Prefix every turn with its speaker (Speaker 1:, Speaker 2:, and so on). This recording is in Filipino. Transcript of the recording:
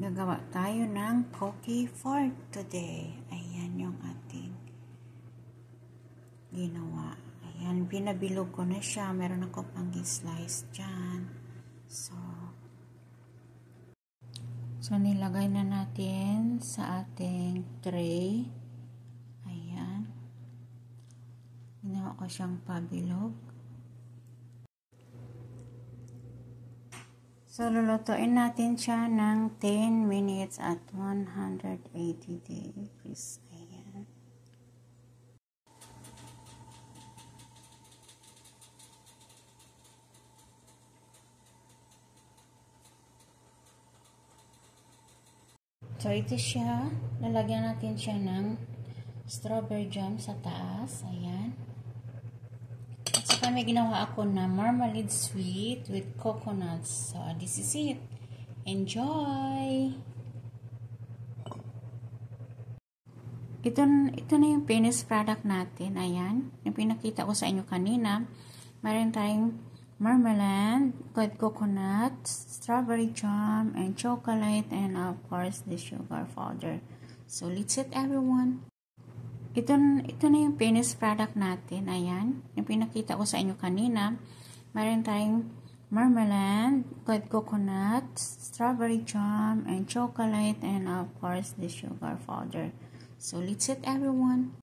Speaker 1: Gagawa tayo ng cookie for today. Ayan yung ating ginawa. Ayan, pinabilog ko na siya. Meron ako pang slice dyan. So, nilagay na natin sa ating tray. Ayan. Ginawa ko siyang pabilog. So, lulutuin natin siya ng 10 minutes at 180 degrees. Ayan. So, ito siya. Lalagyan natin siya ng strawberry jam sa taas. Ayan. At saka may ginawa ako na marmalade sweet with coconuts. So, this is it. Enjoy! Ito na yung finished product natin. Ayan. Yung pinakita ko sa inyo kanina. Meron tayong marmalade with coconut, strawberry jam, and chocolate, and of course, the sugar powder. So, let's eat everyone. Ito na yung finished product natin. Ayan. Yung pinakita ko sa inyo kanina. Meron tayong marmalade with coconut, strawberry jam, and chocolate, and of course, the sugar powder. So, let's eat everyone.